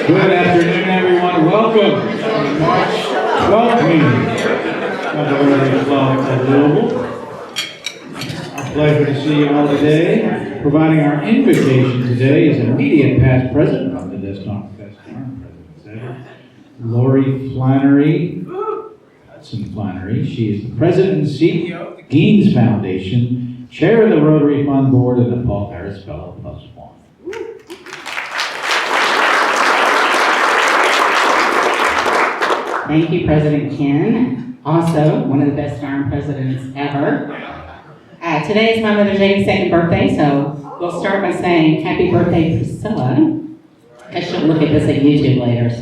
Good afternoon, everyone. Welcome to the March 12th meeting of the Rotary Club of Louisville. Our pleasure to see you all today. Providing our invitation today is immediate past president of the Desktop Fest, Lori Flannery, Hudson Flannery. She is the president and CEO of the Gaines Foundation, chair of the Rotary Fund Board, and the Paul Harris Fellow Plus One. Thank you, President Ken. Also, one of the best darn presidents ever. Today is my mother's 82nd birthday, so we'll start by saying happy birthday, Priscilla. I should look at this at YouTube later, so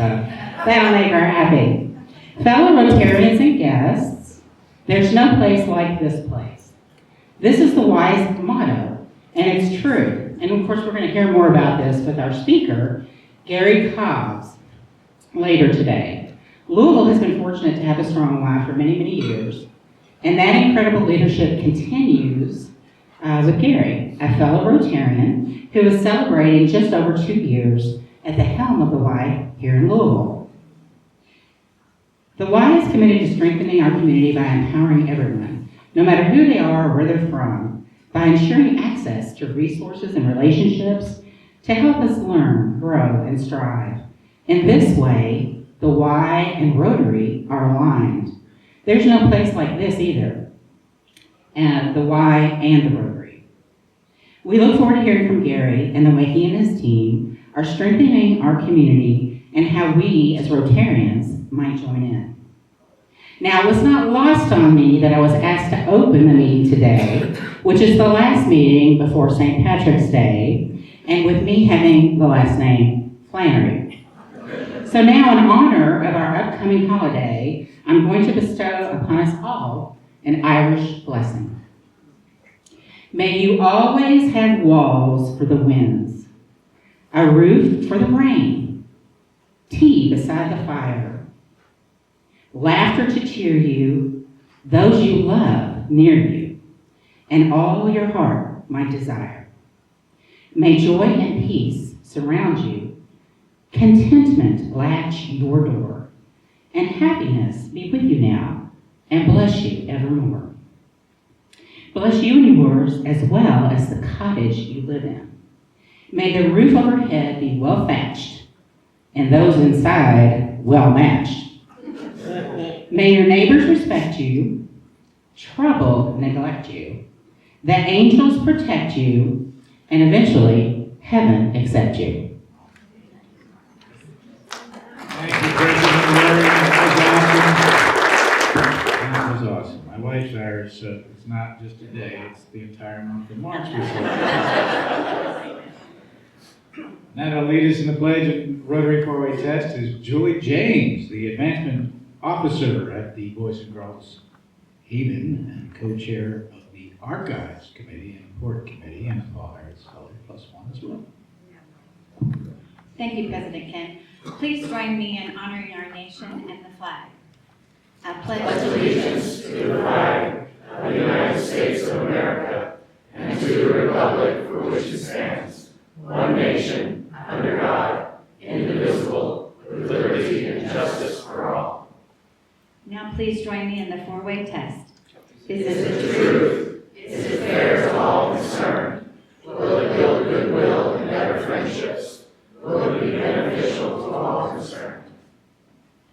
that'll make her happy. Fellow Rotarians and guests, there's no place like this place. This is the wise motto, and it's true. And of course, we're going to hear more about this with our speaker, Gary Cobbs, later today. Louisville has been fortunate to have a strong life for many, many years, and that incredible leadership continues with Gary, a fellow Rotarian who is celebrating just over 2 years at the helm of the Y here in Louisville. The Y is committed to strengthening our community by empowering everyone, no matter who they are or where they're from, by ensuring access to resources and relationships to help us learn, grow, and strive. In this way, the Y and Rotary are aligned. There's no place like this either, the Y and the Rotary. We look forward to hearing from Gary and the way he and his team are strengthening our community and how we as Rotarians might join in. Now, it was not lost on me that I was asked to open the meeting today, which is the last meeting before St. Patrick's Day, and with me having the last name Flannery. So now, in honor of our upcoming holiday, I'm going to bestow upon us all an Irish blessing. May you always have walls for the winds, a roof for the rain, tea beside the fire, laughter to cheer you, those you love near you, and all your heart might desire. May joy and peace surround you, contentment latch your door, and happiness be with you now, and bless you evermore. Bless you and yours as well as the cottage you live in. May the roof overhead be well thatched, and those inside well matched. May your neighbors respect you, trouble neglect you, that angels protect you, and eventually heaven accept you. Thank you, President Larry. That was awesome. My wife's Irish, so it's not just a day, it's the entire month of March. That'll lead us in the pledge of Rotary 4-Way Test is Julie James, the Advancement Officer at the Boys and Girls Haven and co-chair of the Archives Committee and Port Committee, and Paul Harris Fellow Plus One as well. Thank you, President Ken. Please join me in honoring our nation and the flag. I pledge allegiance to the flag of the United States of America and to the republic for which it stands, one nation, under God, indivisible, with liberty and justice for all. Now please join me in the 4-way test. Is it the truth? Is it fair to all concerned? Will it build goodwill and better friendships? Will it be beneficial to all concerned?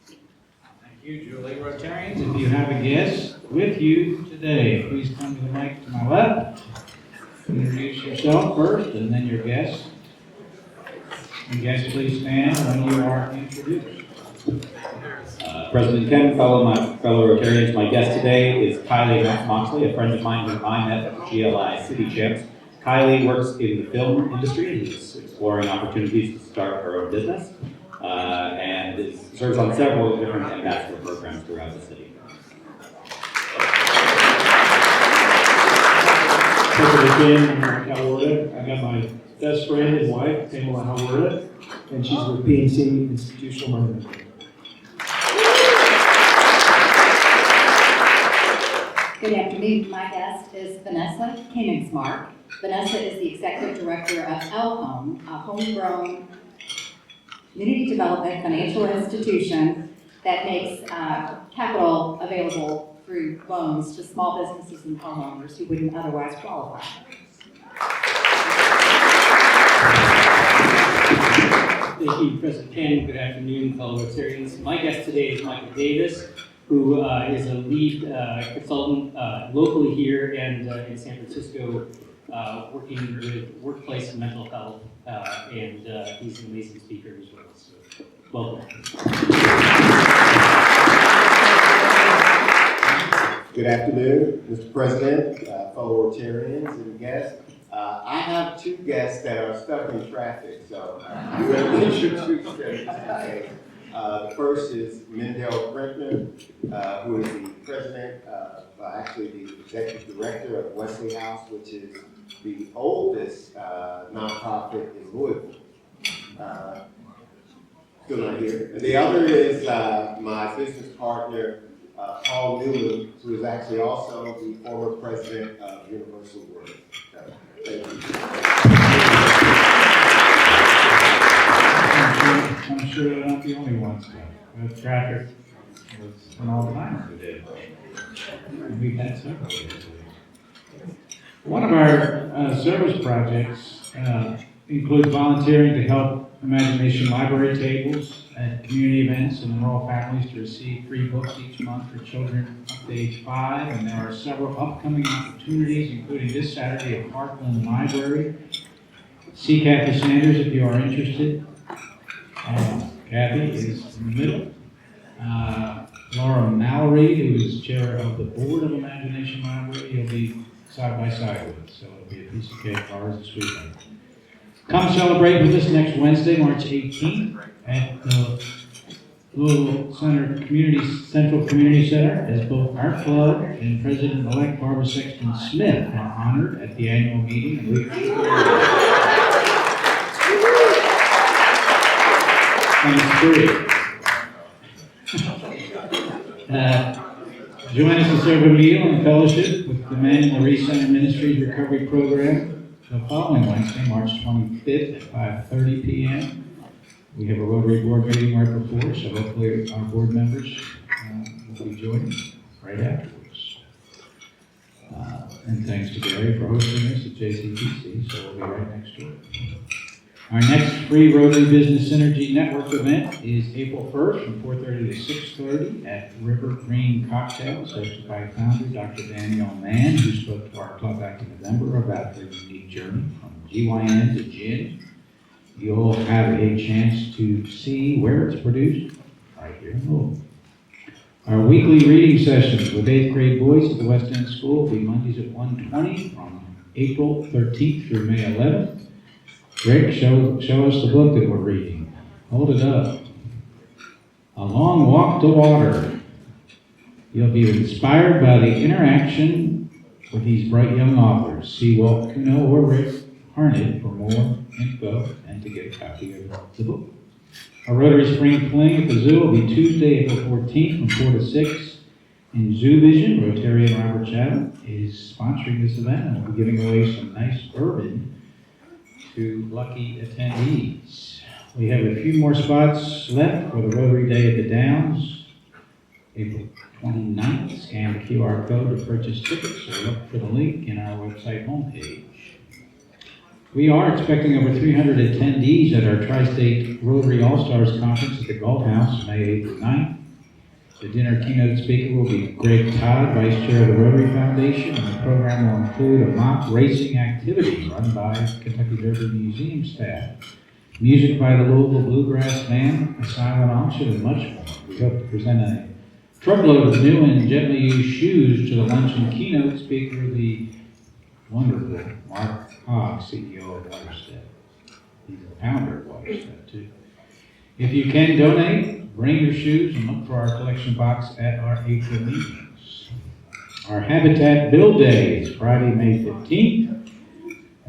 Thank you, Julie. Rotarians, if you have a guest with you today, please come to the mic to my left. Introduce yourself first and then your guest. And guests, please stand when you are introduced. President Ken, my fellow Rotarians, my guest today is Kylie Moxley, a friend of mine who I met at the GLI City Champs. Kylie works in the film industry and is exploring opportunities to start her own business and serves on several different ambassador programs throughout the city. President Ken, I got my best friend and wife, Pamela Howard, and she's with PNC Institutional Marketing. Good afternoon. My guest is Vanessa Koenigsmark. Vanessa is the Executive Director of L Home, a homegrown community development financial institution that makes capital available through loans to small businesses and homeowners who wouldn't otherwise qualify. Thank you, President Ken. Good afternoon, fellow Rotarians. My guest today is Michael Davis, who is a lead consultant locally here and in San Francisco, working with workplace and mental health, and he's an amazing speaker as well. So, welcome. Good afternoon, Mr. President, fellow Rotarians and guests. I have two guests that are stuck in traffic, so I'm going to introduce them today. The first is Mendel Brentner, who is the president of, actually the executive director of Wesley House, which is the oldest nonprofit in Louisville. Still not here. And the other is my business partner, Paul Newman, who is actually also the former president of Universal World. Thank you. I'm sure they're not the only ones. Traffic was an all-timer today. And we've had several. One of our service projects includes volunteering to help Imagination Library tables at community events and enroll families to receive free books each month for children up to age 5. And there are several upcoming opportunities, including this Saturday at Parkland Library. See Kathy Sanders if you are interested. Kathy is in the middle. Laura Mallory, who is chair of the board of Imagination Library, you'll be side by side with, so it'll be a piece of cake for ours this weekend. Come celebrate with us next Wednesday, March 18th, at the Louisville Central Community Center, as both our club and President-elect Barbara Sexton Smith are honored at the annual meeting. And we and it's free. Join us to serve a meal and fellowship with the Men in the Reese Center Ministries Recovery Program the following Wednesday, March 25th at 5:30 p.m. We have a Rotary Board meeting right before, so hopefully our board members will be joining right afterwards. And thanks to Gary for hosting us at JCPC, so we'll be right next door. Our next free Rotary Business Synergy Network event is April 1st from 4:30 to 6:30 at River Green Cocktails, hosted by founder Dr. Danielle Mann, who spoke to our club back in November about her unique journey from GYN to gin. You'll have a chance to see where it's produced right here in Louisville. Our weekly reading sessions with 8th grade boys at the West End School will be Mondays at 1:20 from April 13th through May 11th. Rick, show us the book that we're reading. Hold it up. A Long Walk to Water. You'll be inspired by the interaction with these bright young authors. See Walt Kuno or Rick Harnett for more info and to get a copy of the book. Our Rotary Spring Fling at the Zoo will be Tuesday, April 14th from 4 to 6 in Zoo Vision. Rotarian Robert Chatham is sponsoring this event and we'll be giving away some nice bourbon to lucky attendees. We have a few more spots left for the Rotary Day at the Downs, April 29th. Scan the QR code to purchase tickets or look for the link in our website homepage. We are expecting over 300 attendees at our Tri-State Rotary All-Stars Conference at the Galt House, May 8th and 9th. The dinner keynote speaker will be Greg Todd, Vice Chair of the Rotary Foundation, and the program will include a mock racing activity run by Kentucky Derby Museum staff, music by the Louisville Bluegrass Band, a silent auction, and much more. We hope to present a truckload of new and gently used shoes to the luncheon keynote speaker, the wonderful Mark Cobbs, CEO of Waterstep. He's the founder of Waterstep, too. If you can donate, bring your shoes and look for our collection box at our April meetings. Our Habitat Build Day is Friday, May 15th.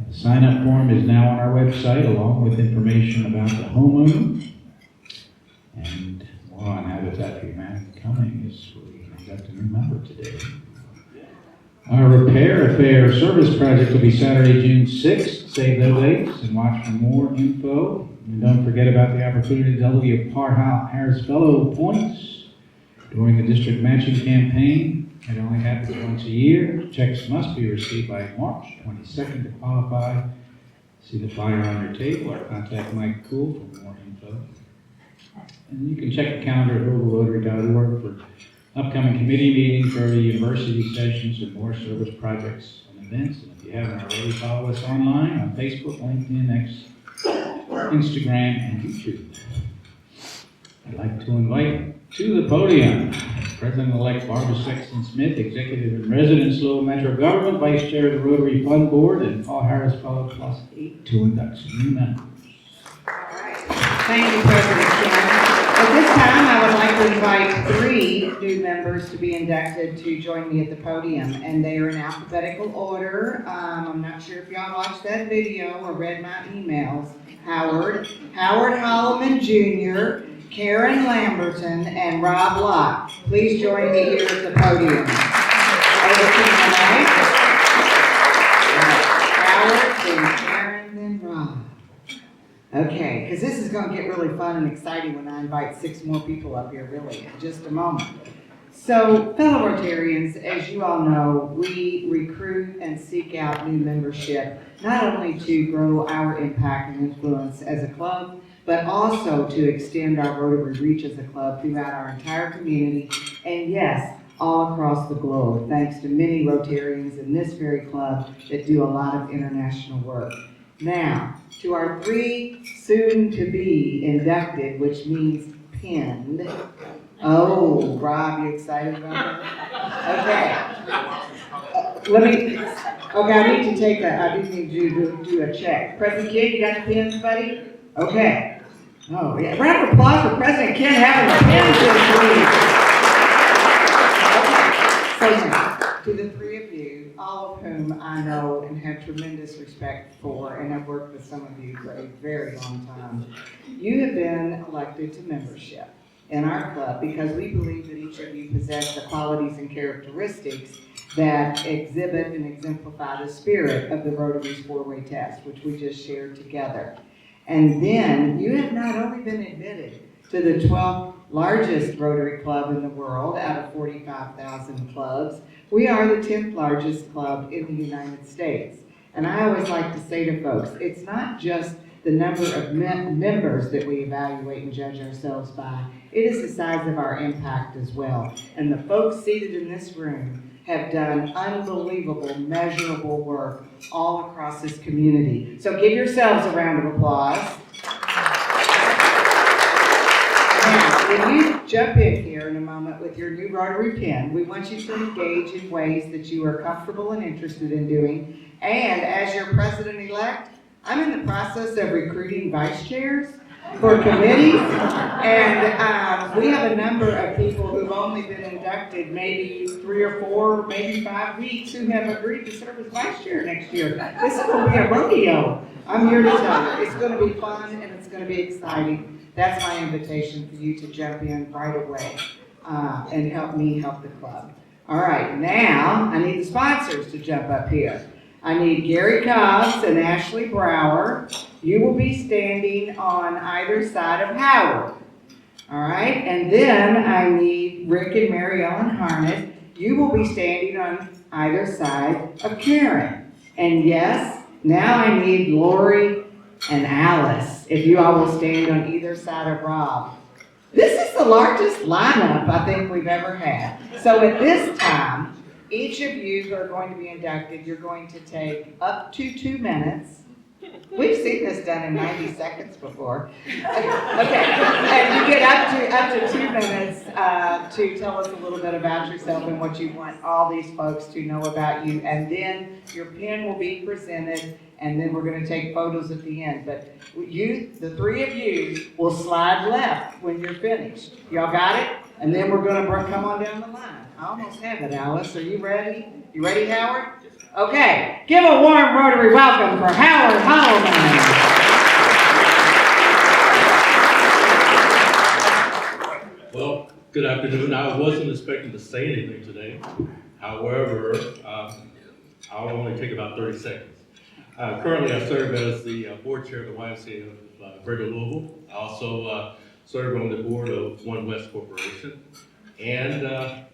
The sign-up form is now on our website, along with information about the homeowner. And more on Habitat for Humanity coming as we conduct a new member today. Our Repair Affair service project will be Saturday, June 6th, save those dates and watch for more info. And don't forget about the opportunity to double your Harris Fellow points during the district matching campaign. It only happens once a year. Checks must be received by March 22nd to qualify. See the flyer on your table or contact Mike Cool for more info. And you can check the calendar at louisvillerotary.org for upcoming committee meetings, Rotary University sessions, and more service projects and events. And if you haven't already, follow us online on Facebook, LinkedIn, X, Instagram, and YouTube. I'd like to invite to the podium President-elect Barbara Sexton Smith, Executive in Residence, Louisville Metro Government, Vice Chair of the Rotary Fund Board, and Paul Harris Fellow Plus 8 to induct some new members. Thank you, President Kim. At this time, I would like to invite 3 new members to be inducted to join me at the podium, and they are in alphabetical order. I'm not sure if y'all watched that video or read my emails. Howard Holloman Jr., Karen Lamberton, and Rob Locke. Please join me here at the podium. Over to my right. Howard, then Karen, then Rob. Okay, because this is going to get really fun and exciting when I invite 6 more people up here, really, in just a moment. So, fellow Rotarians, as you all know, we recruit and seek out new membership, not only to grow our impact and influence as a club, but also to extend our Rotary reach as a club throughout our entire community, and yes, all across the globe, thanks to many Rotarians in this very club that do a lot of international work. Now, to our 3 soon-to-be inducted, which means pinned. Oh, Rob, you excited about that? Okay. I need to take I do need to do a check. President Ken, you got the pins, buddy? Okay. Oh, yeah. Round of applause for President Ken having the pins this week. Okay. So now, to the 3 of you, all of whom I know and have tremendous respect for, and I've worked with some of you for a very long time, you have been elected to membership in our club because we believe that each of you possess the qualities and characteristics that exhibit and exemplify the spirit of the Rotary's 4-way test, which we just shared together. And then you have not only been admitted to the 12th largest Rotary club in the world out of 45,000 clubs, we are the 10th largest club in the United States. And I always like to say to folks, it's not just the number of members that we evaluate and judge ourselves by, it is the size of our impact as well. And the folks seated in this room have done unbelievable, measurable work all across this community. So give yourselves a round of applause. Now, when you jump in here in a moment with your new Rotary pin, we want you to engage in ways that you are comfortable and interested in doing. And as your president-elect, I'm in the process of recruiting vice chairs for committees, and we have a number of people who've only been inducted maybe 3 or 4, maybe 5 weeks who have agreed to serve as vice chair next year. This is going to be a rodeo. I'm here to tell you, it's going to be fun and it's going to be exciting. That's my invitation for you to jump in right away and help me help the club. All right, now I need the sponsors to jump up here. I need Gary Cobbs and Ashley Brower. You will be standing on either side of Howard. All right, and then I need Rick and Mary Ellen Harnett. You will be standing on either side of Karen. And yes, now I need Lori and Alice, if you all will stand on either side of Rob. This is the largest lineup I think we've ever had. So at this time, each of you who are going to be inducted, you're going to take up to 2 minutes. We've seen this done in 90 seconds before. Okay, and you get up to 2 minutes to tell us a little bit about yourself and what you want all these folks to know about you. And then your pin will be presented, and then we're going to take photos at the end. But you, the 3 of you, will slide left when you're finished. Y'all got it? And then we're going to come on down the line. I almost have it, Alice. Are you ready? You ready, Howard? Okay. Give a warm Rotary welcome for Howard Holloman. Well, good afternoon. I wasn't expecting to say anything today. However, I'll only take about 30 seconds. Currently, I serve as the board chair of the YMCA of Greater Louisville. I also serve on the board of One West Corporation, and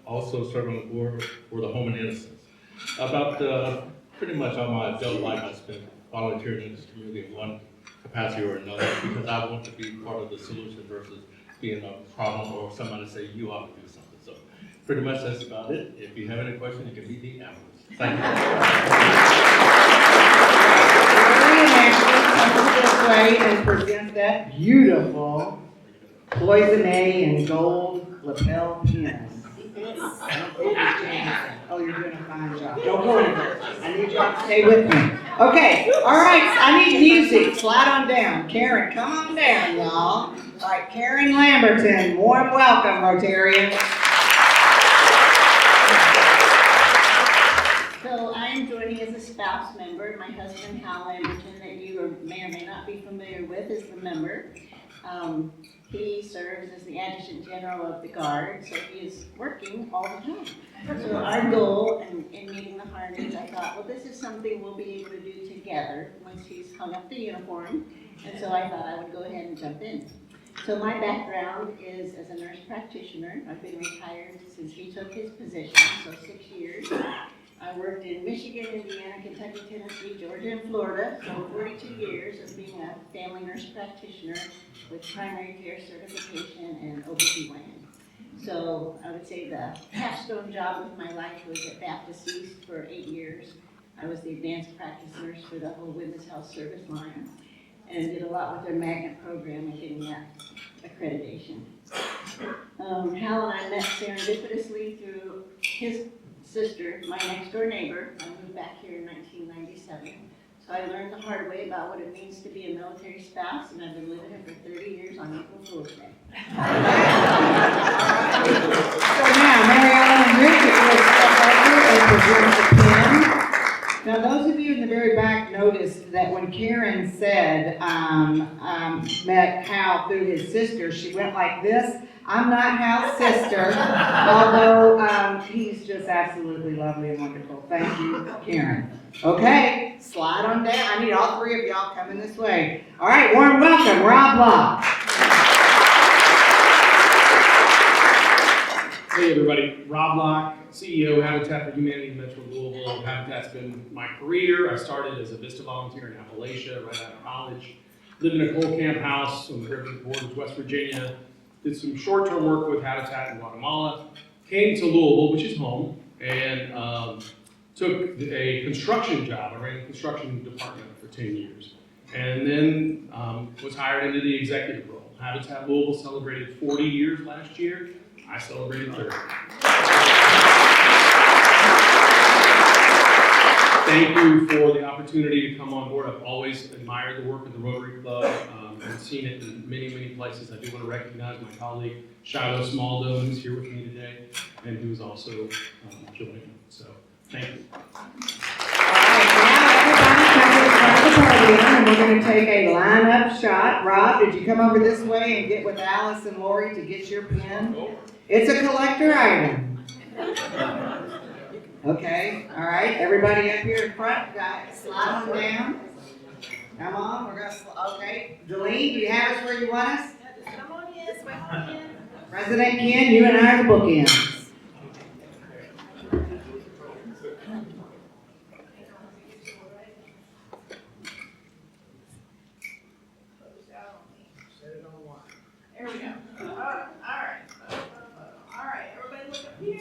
also serve on the board for the Home and Innocence. About pretty much all my adult life, I spent volunteering in this community in one capacity or another, because I want to be part of the solution versus being a problem or somebody say you ought to do something. So pretty much that's about it. If you have any questions, you can meet me afterwards. Thank Come this way and present that beautiful Poison A and gold lapel pin. Oh, you're doing a fine job. Don't go anywhere. I need y'all to stay with me. Okay, all right, I need music. Slide on down. Karen, come on down, y'all. All right, Karen Lamberton, warm welcome, Rotarians. So I'm joining as a spouse member. My husband, Hal Lamberton, that you may or may not be familiar with, is the member. He serves as the Adjutant General of the Guard, so he is working all the time. So our goal in meeting the Harneys, I thought, well, this is something we'll be able to do together once he's hung up the uniform. And so I thought I would go ahead and jump in. So my background is as a nurse practitioner. I've been retired since he took his position, so 6 years. I worked in Michigan, Indiana, Kentucky, Tennessee, Georgia, and Florida, so 42 years of being a family nurse practitioner with primary care certification and OBGYN. So I would say the capstone job of my life was at Baptist East for 8 years. I was the advanced practice nurse for the whole women's health service line and did a lot with their magnet program and getting that accreditation. Hal and I met serendipitously through his sister, my next door neighbor. I moved back here in 1997. So I learned the hard way about what it means to be a military spouse, and I've been living it for 30 years on April Fool's Day. So now, Mary Ellen and Richard will step over and present the pin. Now, those of you in the very back noticed that when Karen said, met Hal through his sister, she went like this. I'm not Hal's sister, although he's just absolutely lovely and wonderful. Thank you, Karen. Okay, slide on down. I need all three of y'all coming this way. All right, warm welcome, Rob Locke. Hey everybody, Rob Locke, CEO, Habitat for Humanity, Metro Louisville. Habitat's been my career. I started as a VISTA volunteer in Appalachia right out of college. Lived in a coal camp house on the river border of West Virginia. Did some short-term work with Habitat in Guatemala. Came to Louisville, which is home, and took a construction job. I ran a construction department for 10 years. And then was hired into the executive role. Habitat Louisville celebrated 40 years last year. I celebrated 30. Thank you for the opportunity to come on board. I've always admired the work of the Rotary Club and seen it in many, many places. I do want to recognize my colleague, Shiloh Smaldo, who's here with me today, and who's also joining. So, thank you. All right, now everybody come to the front of the podium, and we're going to take a line-up shot. Rob, did you come over this way and get with Alice and Lori to get your pin? It's a collector item. Okay, all right, everybody up here in front, guys, slide on down. Come on, we're gonna, okay. Deline, do you have us where you want us? Come on in, President Ken, you and I are the bookends. There we go. All right. All right, everybody look up here.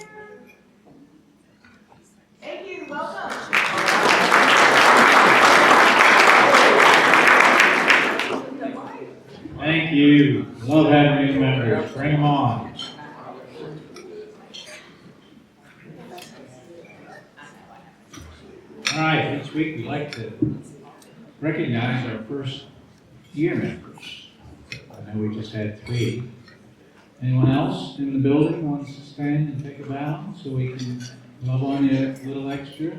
Thank you, welcome. Thank you. Love having new members. Bring them on. All right, each week we like to recognize our first year members. I know we just had 3. Anyone else in the building wants to stand and take a bow so we can love on you a little extra?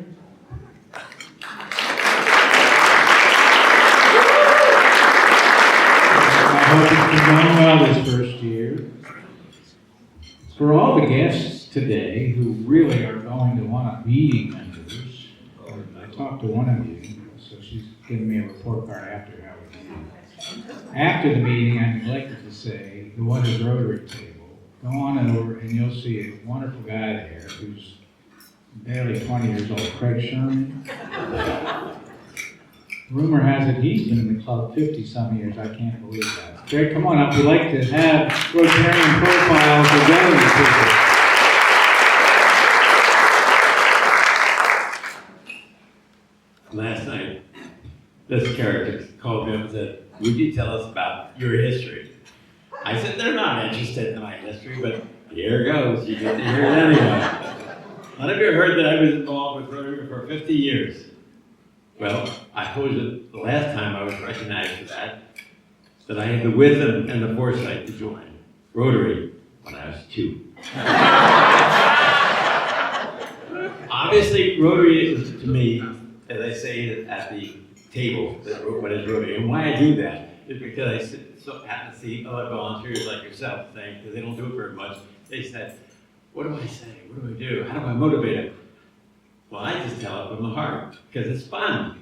I hope it's been going well this first year. For all the guests today who really are going to want to be members, I talked to one of you, so she's giving me a report card after how we did. After the meeting, I neglected to say, the one at the Rotary table, go on over and you'll see a wonderful guy there who's barely 20 years old, Craig Sherman. Rumor has it he's been in the club 50-some years. I can't believe that. Craig, come on up. We like to have Rotarian profiles of relevant people. Last night, this character called me up and said, would you tell us about your history? I said, they're not interested in my history, but here goes. You get to hear it anyway. None of you heard that I was involved with Rotary for 50 years. Well, I told you the last time I was recognized for that I had the wisdom and the foresight to join Rotary when I was 2. Obviously, Rotary is, to me, as I say at the table, what is Rotary? And why I do that is because I happen to see other volunteers like yourself saying, because they don't do it very much, they said, what do I say? What do I do? How do I motivate them? Well, I just tell it from the heart, because it's fun.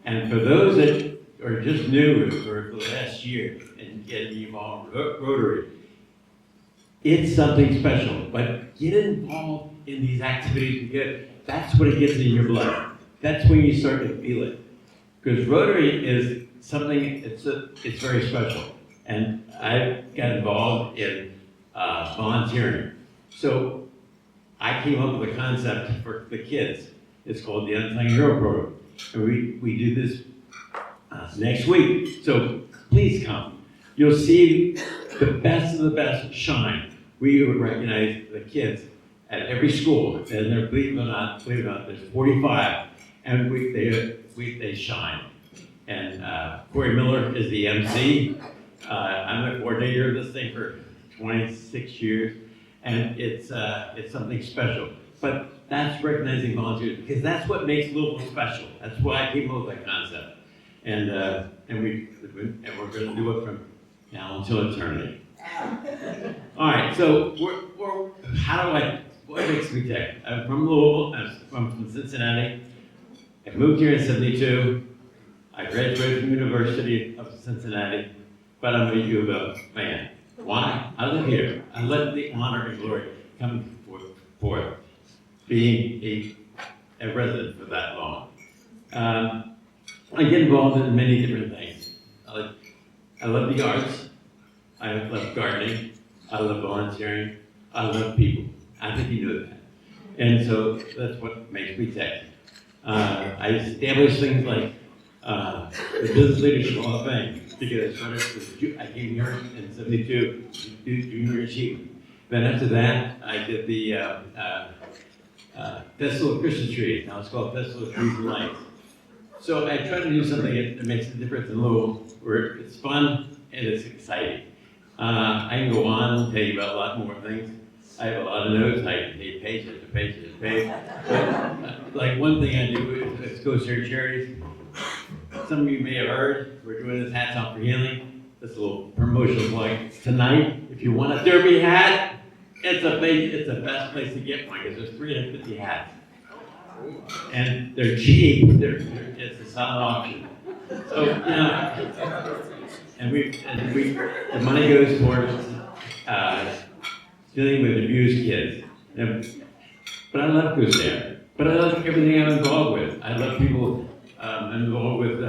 And for those that are just new for the last year and getting involved with Rotary, it's something special. But get involved in these activities because that's what it gets in your blood. That's when you start to feel it. Because Rotary is something, it's very special. And I got involved in volunteering. So I came up with a concept for the kids. It's called the Unsung Hero Program. And we do this next week. So please come. You'll see the best of the best shine. We would recognize the kids at every school. And there, believe it or not, there's 45. And they shine. And Corey Miller is the MC. I'm the coordinator of this thing for 26 years. And it's something special. But that's recognizing volunteers because that's what makes Louisville special. That's why I came up with that concept. And we're going to do it from now until eternity. All right, so what makes me tick? I'm from Louisville, I'm from Cincinnati. I moved here in '72. I graduated from the University of Cincinnati, but I'm a U of L fan. Why? I live here. I let the honor and glory come forth, being a resident for that long. I get involved in many different things. I love the arts. I love gardening. I love volunteering. I love people. I think you know that. And so that's what makes me tick. I established things like the Business Leadership Hall of Fame because I came here in '72 to do junior achievement. Then after that, I did the Festival of Christmas Trees. Now it's called Festival of Trees and Lights. So I try to do something that makes a difference in Louisville, where it's fun and it's exciting. I can go on and tell you about a lot more things. I have a lot of notes. I can take page after page after page. But, like one thing I do is go share charities. Some of you may have heard, we're doing this Hats Off for Healing. This little promotional plug. Tonight, if you want a derby hat, it's the best place to get one because there's 350 hats. And they're cheap. It's a solid auction. So, you know, and the money goes towards dealing with abused kids. But I love Goose Dam. But I love everything I'm involved with. I love people. I'm involved with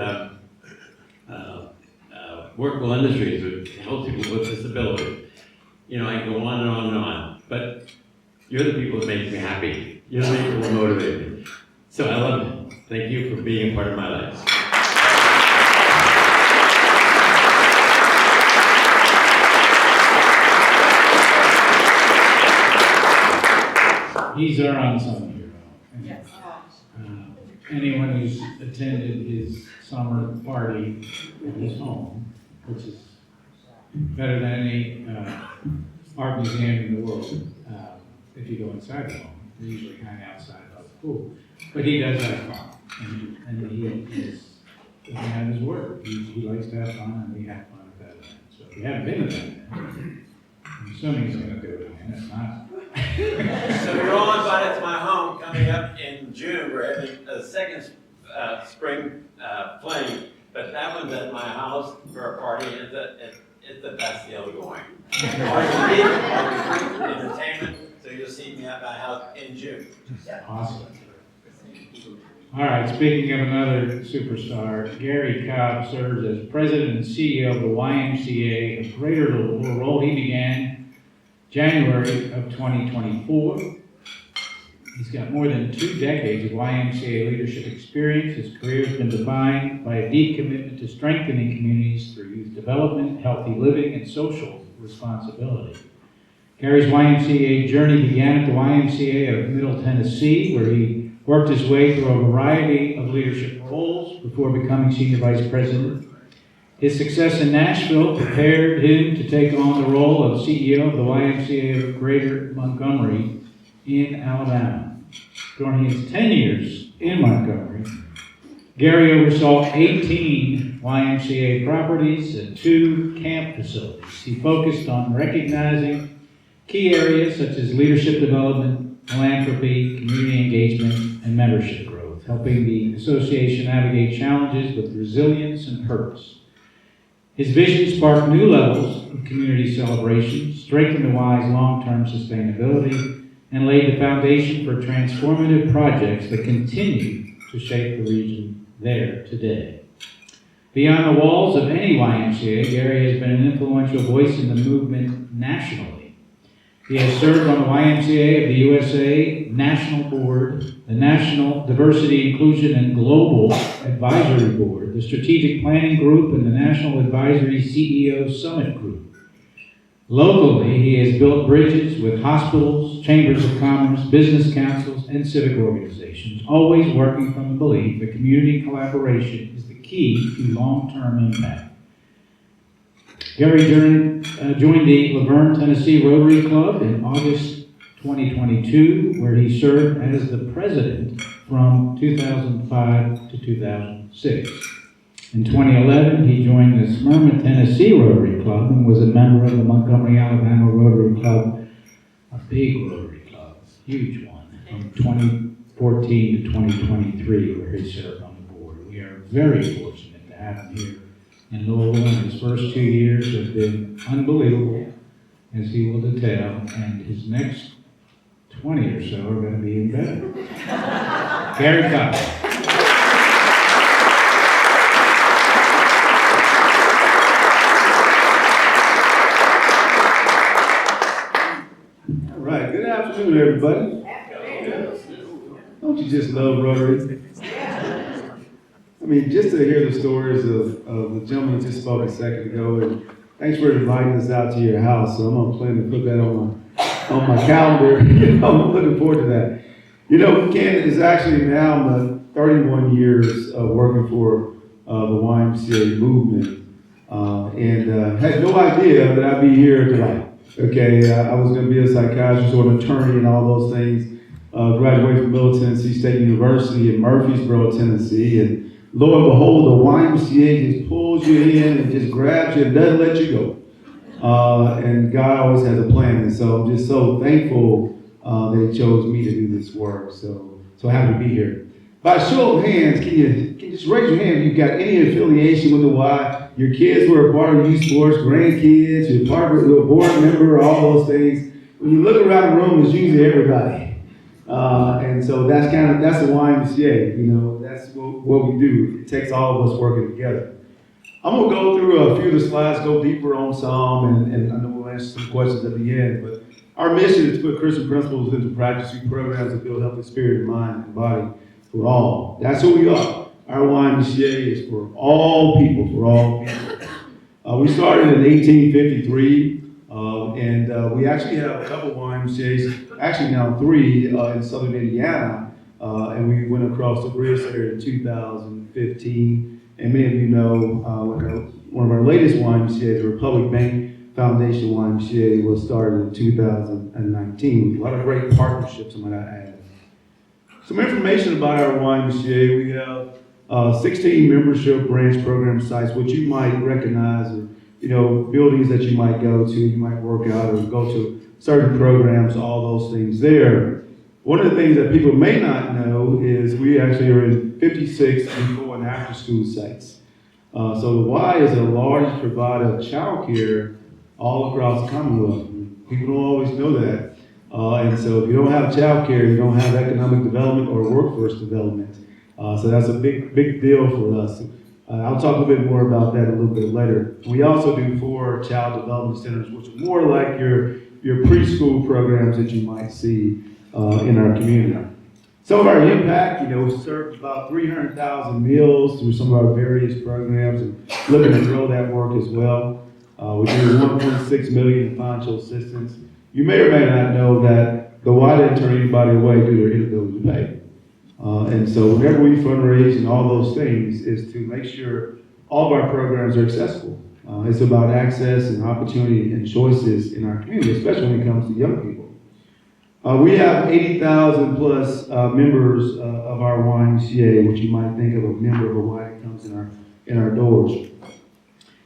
workable industries that help people with disabilities. You know, I can go on and on and on. But you're the people that make me happy. You're the people that motivate me. So I love you. Thank you for being a part of my life. He's our unsung hero. Yes. Anyone who's attended his summer party at his home, which is better than any art museum in the world, if you go inside the home, they usually hang outside about the pool. But he does have fun, and he is a man of his word. He likes to have fun, and we have fun at that event. So if you haven't been to that event, I'm assuming he's going to do it again. If not, So you're all invited to my home coming up in June. We're having a second spring flame, but that one's at my house for a party. It's the best deal going. Entertainment, so you'll see me at my house in June. Awesome. All right, speaking of another superstar, Gary Cobbs serves as president and CEO of the YMCA of Greater Louisville, a role he began January of 2024. He's got more than 2 decades of YMCA leadership experience. His career has been defined by a deep commitment to strengthening communities through youth development, healthy living, and social responsibility. Gary's YMCA journey began at the YMCA of Middle Tennessee, where he worked his way through a variety of leadership roles before becoming senior vice president. His success in Nashville prepared him to take on the role of CEO of the YMCA of Greater Montgomery in Alabama. During his 10 years in Montgomery, Gary oversaw 18 YMCA properties and 2 camp facilities. He focused on recognizing key areas such as leadership development, philanthropy, community engagement, and membership growth, helping the association navigate challenges with resilience and purpose. His vision sparked new levels of community celebration, strengthened the Y's long-term sustainability, and laid the foundation for transformative projects that continue to shape the region there today. Beyond the walls of any YMCA, Gary has been an influential voice in the movement nationally. He has served on the YMCA of the USA National Board, the National Diversity, Inclusion, and Global Advisory Board, the Strategic Planning Group, and the National Advisory CEO Summit Group. Locally, he has built bridges with hospitals, chambers of commerce, business councils, and civic organizations, always working from the belief that community collaboration is the key to long-term impact. Gary joined the Laverne, Tennessee Rotary Club in August 2022, where he served as the president from 2005 to 2006. In 2011, he joined the Smyrna, Tennessee Rotary Club and was a member of the Montgomery, Alabama Rotary Club, a big Rotary Club, huge one, from 2014 to 2023, where he served on the board. We are very fortunate to have him here in Louisville, and his first 2 years have been unbelievable, as he will detail, and his next 20 or so are going to be even better. Gary Cobbs. All right, good afternoon, everybody. Don't you just love Rotary? I mean, just to hear the stories of the gentleman that just spoke a second ago, and thanks for inviting us out to your house. So I'm gonna plan to put that on my calendar. I'm looking forward to that. You know, Ken is actually now 31 years of working for the YMCA movement, and had no idea that I'd be here tonight. Okay, I was going to be a psychiatrist or an attorney and all those things. Graduated from Middle Tennessee State University in Murfreesboro, Tennessee, and lo and behold, the YMCA just pulls you in and just grabs you and doesn't let you go. And God always has a plan, and so I'm just so thankful that He chose me to do this work. So happy to be here. By show of hands, can you just raise your hand if you've got any affiliation with the Y? Your kids were a part of youth sports, grandkids, you're part of a board member, all those things. When you look around the room, it's usually everybody. And so that's the YMCA, you know, that's what we do. It takes all of us working together. I'm gonna go through a few of the slides, go deeper on some, and I know we'll answer some questions at the end, but our mission is to put Christian principles into practice through programs that build healthy spirit, mind, and body for all. That's who we are. Our YMCA is for all people, for all people. We started in 1853, and we actually have a couple YMCAs, actually now 3 in southern Indiana, and we went across the bridge there in 2015. And many of you know one of our latest YMCAs, the Republic Bank Foundation YMCA, was started in 2019. A lot of great partnerships, I might add. Some information about our YMCA. We have 16 membership branch program sites, which you might recognize, or buildings that you might go to, you might work out or go to certain programs, all those things there. One of the things that people may not know is we actually are in 56 before and after school sites. So the Y is a large provider of childcare all across the Commonwealth. People don't always know that. And so if you don't have childcare, you don't have economic development or workforce development. So that's a big deal for us. I'll talk a bit more about that a little bit later. We also do 4 child development centers, which are more like your preschool programs that you might see in our community. Some of our impact, we serve about 300,000 meals through some of our various programs and looking to grow that work as well. We do 1.6 million in financial assistance. You may or may not know that the Y didn't turn anybody away due to their inability to pay. And so whenever we fundraise and all those things is to make sure all of our programs are accessible. It's about access and opportunity and choices in our community, especially when it comes to young people. We have 80,000 plus members of our YMCA, which you might think of a member of a Y that comes in our doors.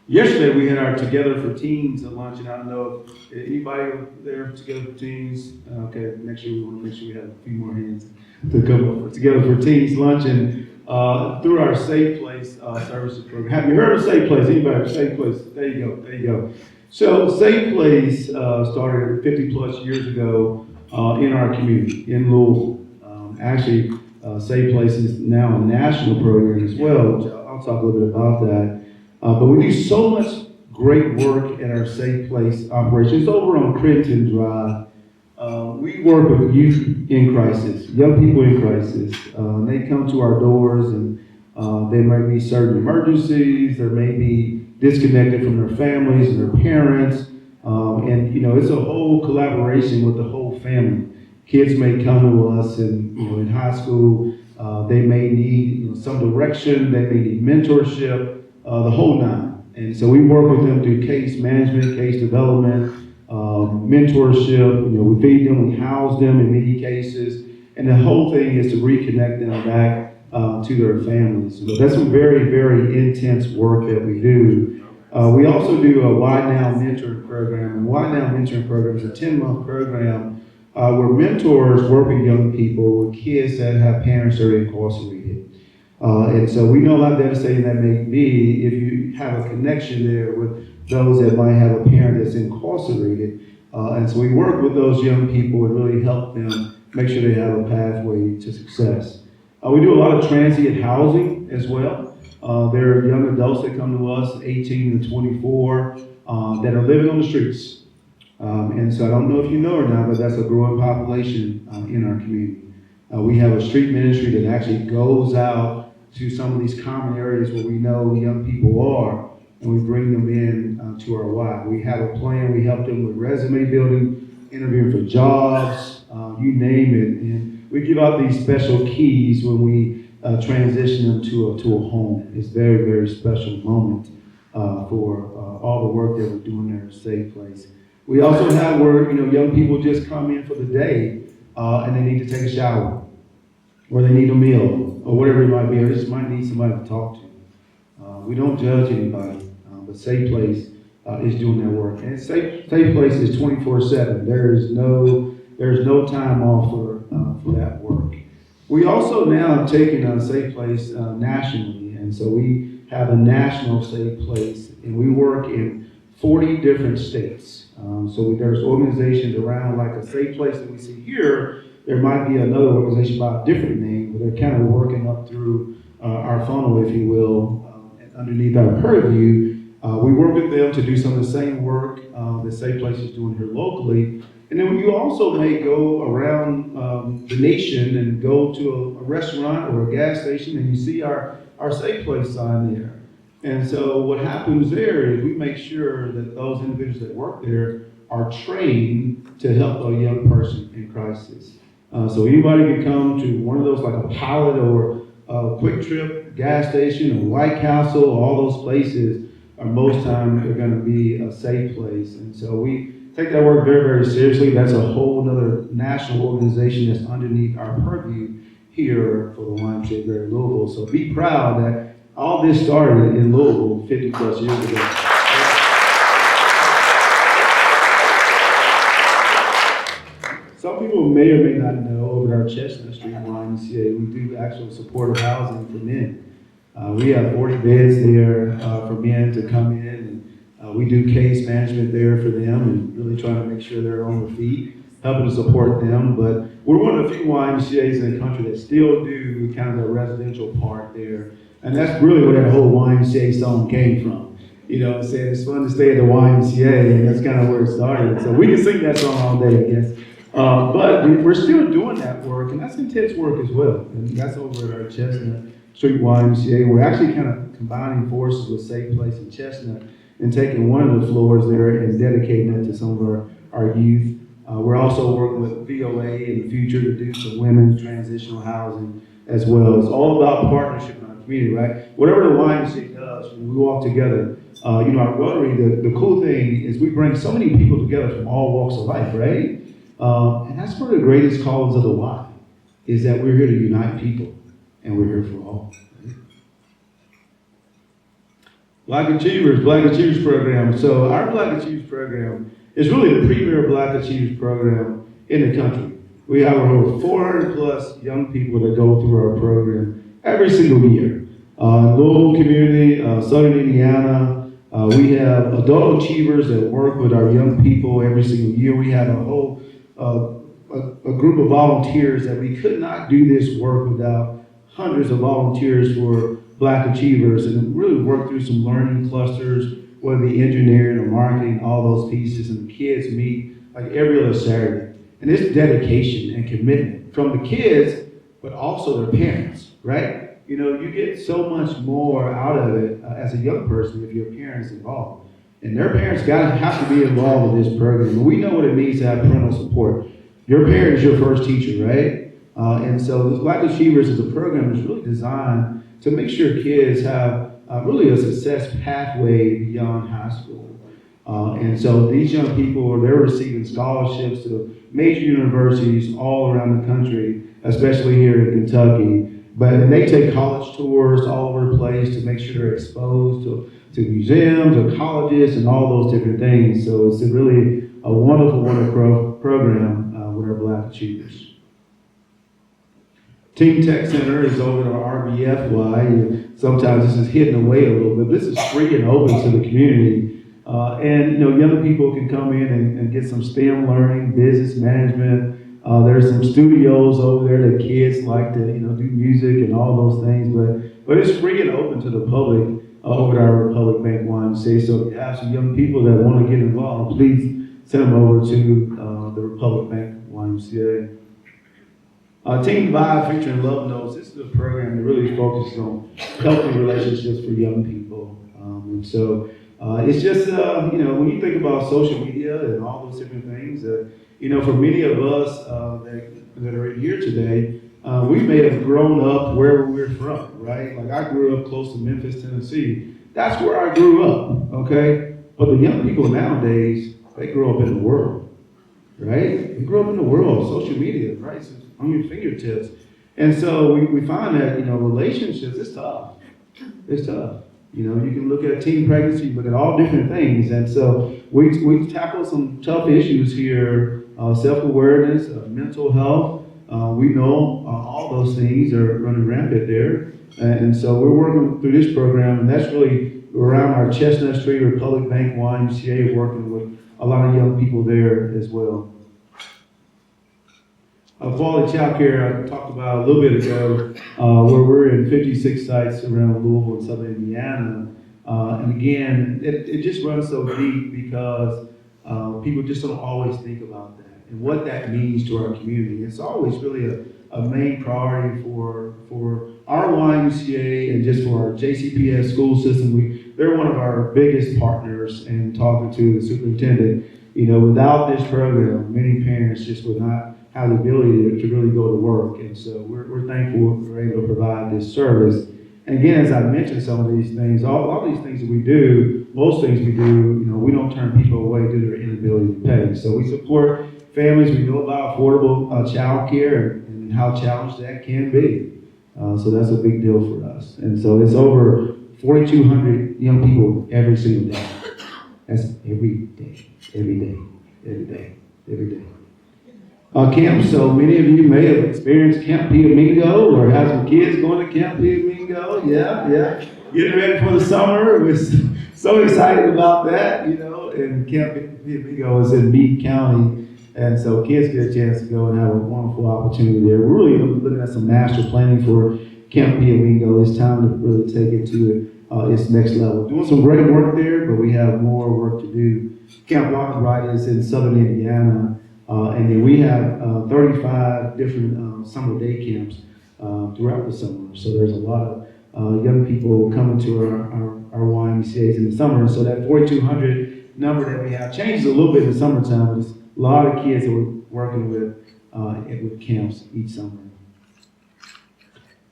Yesterday we had our Together for Teens lunch, and I don't know if anybody there Together for Teens. Okay, next year we want to make sure we have a few more hands to come up. Together for Teens lunch, and through our Safe Place services program. Have you heard of Safe Place? Anybody? Safe Place? There you go. So Safe Place started 50 plus years ago in our community in Louisville. Actually, Safe Place is now a national program as well, which I'll talk a little bit about that. But we do so much great work at our Safe Place operations over on Crinton Drive. We work with youth in crisis, young people in crisis. They come to our doors and there may be certain emergencies, there may be disconnected from their families and their parents. And it's a whole collaboration with the whole family. Kids may come to us and in high school, they may need some direction, they may need mentorship, the whole nine. And so we work with them through case management, case development, mentorship. We feed them, we house them in many cases, and the whole thing is to reconnect them back to their families. So that's some very, very intense work that we do. We also do a Y Now mentoring program, and Y Now mentoring program is a 10-month program where mentors work with young people, with kids that have parents that are incarcerated. And so we know how devastating that may be if you have a connection there with those that might have a parent that's incarcerated. And so we work with those young people and really help them make sure they have a pathway to success. We do a lot of transient housing as well. There are young adults that come to us, 18 to 24, that are living on the streets. And so I don't know if you know or not, but that's a growing population in our community. We have a street ministry that actually goes out to some of these common areas where we know young people are, and we bring them in to our Y. We have a plan, we help them with resume building, interviewing for jobs, you name it. And we give out these special keys when we transition them to a home. It's a very, very special moment for all the work that we're doing there at Safe Place. We also have where young people just come in for the day and they need to take a shower, or they need a meal, or whatever it might be, or they just might need somebody to talk to. We don't judge anybody, but Safe Place is doing their work. And Safe Place is 24/7. There's no time off for that work. We also now have taken Safe Place nationally, and so we have a national Safe Place, and we work in 40 different states. So there's organizations around, like a Safe Place that we see here. There might be another organization by a different name, but they're kind of working up through our funnel, if you will, underneath our purview. We work with them to do some of the same work that Safe Place is doing here locally. And then you also may go around the nation and go to a restaurant or a gas station and you see our Safe Place sign there. And so what happens there is we make sure that those individuals that work there are trained to help a young person in crisis. So anybody can come to one of those, like a Pilot or a Quick Trip gas station or White Castle, all those places are most times they're going to be a safe place. And so we take that work very, very seriously. That's a whole other national organization that's underneath our purview here for the YMCA Greater Louisville. So be proud that all this started in Louisville 50 plus years ago. Some people may or may not know, or over at our Chestnut Street YMCA, we do actual supportive housing for men. We have 40 beds there for men to come in, and we do case management there for them and really trying to make sure they're on their feet, helping to support them. But we're one of the few YMCAs in the country that still do kind of the residential part there. And that's really where that whole YMCA song came from. You know what I'm saying? It's fun to stay at the YMCA, and that's kind of where it started. So we can sing that song all day, I guess. But we're still doing that work, and that's intense work as well. And that's over at our Chestnut Street YMCA. We're actually kind of combining forces with Safe Place and Chestnut and taking one of the floors there and dedicating it to some of our youth. We're also working with VOA in the future to do some women's transitional housing as well. It's all about partnership in our community, right? Whatever the YMCA does, when we walk together, our Rotary, the cool thing is we bring so many people together from all walks of life, right? And that's one of the greatest callings of the Y, is that we're here to unite people, and we're here for all. Right? Black Achievers program. So our Black Achievers program is really the premier Black Achievers program in the country. We have over 400 plus young people that go through our program every single year. Louisville community, Southern Indiana, we have adult achievers that work with our young people every single year. We have a whole a group of volunteers that we could not do this work without hundreds of volunteers for Black Achievers, and really work through some learning clusters, whether it be engineering or marketing, all those pieces, and the kids meet like every other Saturday. And it's dedication and commitment from the kids, but also their parents, right? You know, you get so much more out of it as a young person if your parents involved. And their parents have to be involved with this program. And we know what it means to have parental support. Your parent is your first teacher, right? And so the Black Achievers is a program that's really designed to make sure kids have really a success pathway beyond high school. And so these young people, they're receiving scholarships to major universities all around the country, especially here in Kentucky. But they take college tours all over the place to make sure they're exposed to museums or colleges and all those different things. So it's really a wonderful, wonderful program with our Black Achievers. Team Tech Center is over at our RBFY. Sometimes this is hidden away a little bit. This is free and open to the community. And young people can come in and get some STEM learning, business management. There's some studios over there that kids like to do music and all those things. But it's free and open to the public over at our Republic Bank YMCA. So if you have some young people that want to get involved, please send them over to the Republic Bank YMCA. Team Vibe featuring Love Notes. This is a program that really focuses on healthy relationships for young people. And so it's just, when you think about social media and all those different things, for many of us that are here today, we may have grown up wherever we're from, right? Like I grew up close to Memphis, Tennessee. That's where I grew up, okay? But the young people nowadays, they grow up in the world, right? They grow up in the world, social media, right? It's on your fingertips. And so we find that, relationships, it's tough. It's tough. You can look at teen pregnancy, look at all different things. And so we tackle some tough issues here, self-awareness, mental health. We know all those things are running rampant there. And so we're working through this program, and that's really around our Chestnut Street Republic Bank YMCA, working with a lot of young people there as well. Quality Child Care, I talked about a little bit ago, where we're in 56 sites around Louisville and Southern Indiana. And again, it just runs so deep because people just don't always think about that and what that means to our community. It's always really a main priority for our YMCA and just for our JCPS school system. They're one of our biggest partners, and talking to the superintendent, without this program, many parents just would not have the ability to really go to work. And so we're thankful we're able to provide this service. And again, as I mentioned some of these things, a lot of these things that we do, most things we do, we don't turn people away due to their inability to pay. So we support families. We know about affordable child care and how challenged that can be. So that's a big deal for us. And so it's over 4,200 young people every single day. That's every day, every day, every day, every day. camps. So many of you may have experienced Camp Piamingo or have some kids going to Camp Piamingo. Yeah. Getting ready for the summer. We're so excited about that, and Camp Piamingo is in Meade County. And so kids get a chance to go and have a wonderful opportunity there. We're really looking at some master planning for Camp Piamingo. It's time to really take it to its next level. Doing some great work there, but we have more work to do. Camp Lockbright is in southern Indiana, and then we have 35 different summer day camps throughout the summer. So there's a lot of young people coming to our YMCA's in the summer. And so that 4,200 number that we have changes a little bit in the summertime, but it's a lot of kids that we're working with camps each summer.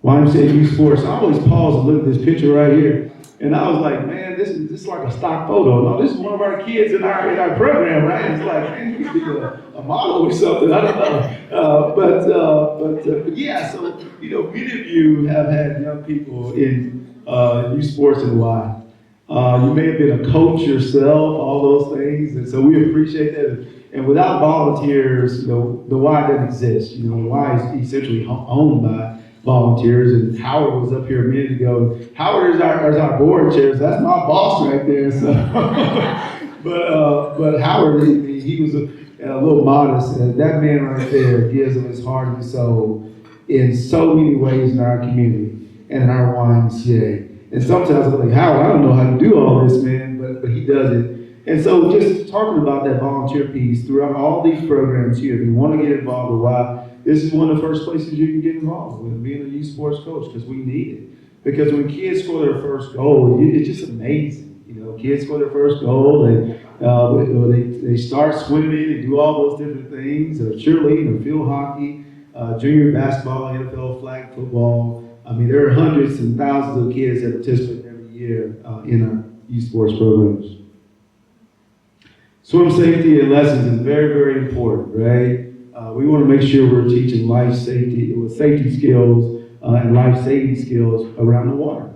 YMCA Youth Sports. I always pause and look at this picture right here, and I was like, man, this is like a stock photo. No, this is one of our kids in our program, right? It's like, man, you could be a model or something. I don't know. But yeah. So many of you have had young people in youth sports and Y. You may have been a coach yourself, all those things, and so we appreciate that. And without volunteers, the Y doesn't exist. Y is essentially owned by volunteers. And Howard was up here a minute ago. Howard is our board chair. So that's my boss right there. So, but Howard, he was a little modest. And that man right there gives of his heart and his soul in so many ways in our community and in our YMCA. And sometimes I'm like, Howard, I don't know how to do all this, man, but he does it. And so just talking about that volunteer piece throughout all these programs here, if you want to get involved with Y, this is one of the first places you can get involved with being a youth sports coach, because we need it. Because when kids score their first goal, it's just amazing. Kids score their first goal, they start swimming and do all those different things, or cheerleading, or field hockey, junior basketball, NFL flag football. I mean, there are hundreds and thousands of kids that participate every year in our youth sports programs. Swim safety and lessons is very, very important, right? We want to make sure we're teaching life safety with safety skills and life-saving skills around the water.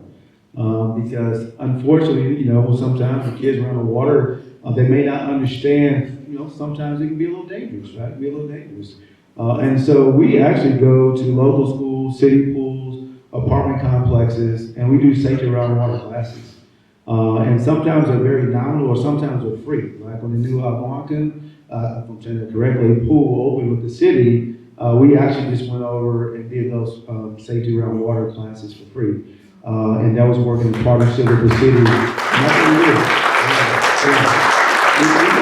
Because unfortunately, sometimes the kids around the water, they may not understand, sometimes it can be a little dangerous, right? And so we actually go to local schools, city pools, apartment complexes, and we do safety around water classes. And sometimes they're very nominal, or sometimes they're free. Like when the new Algonquin, if I'm saying that correctly, pool opened with the city, we actually just went over and did those safety around water classes for free. And that was working in partnership with the city. We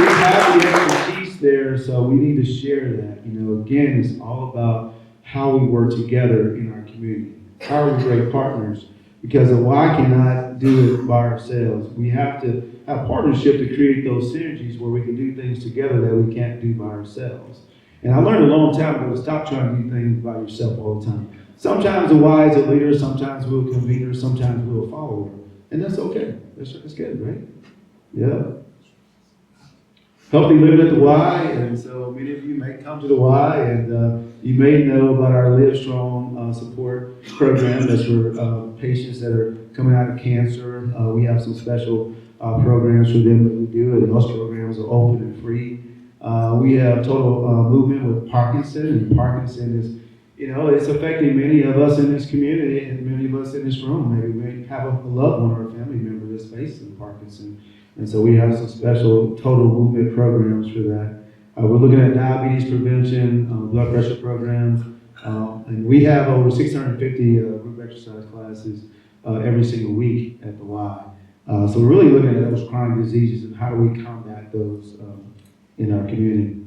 have the expertise there, so we need to share that. Again, it's all about how we work together in our community. How are we great partners? Because the Y cannot do it by ourselves. We have to have partnership to create those synergies where we can do things together that we can't do by ourselves. And I learned a long time ago to stop trying to do things by yourself all the time. Sometimes the Y is a leader, sometimes we're a convener, sometimes we're a follower. And that's okay. That's good, right? Yeah. Healthy living at the Y, and so many of you may come to the Y, and you may know about our Live Strong support program. That's for patients that are coming out of cancer. We have some special programs for them that we do, and those programs are open and free. We have total movement with Parkinson, and Parkinson is, it's affecting many of us in this community and many of us in this room. Maybe we have a loved one or a family member that's facing Parkinson. And so we have some special total movement programs for that. We're looking at diabetes prevention, blood pressure programs, and we have over 650 group exercise classes every single week at the Y. So we're really looking at those chronic diseases and how do we combat those in our community.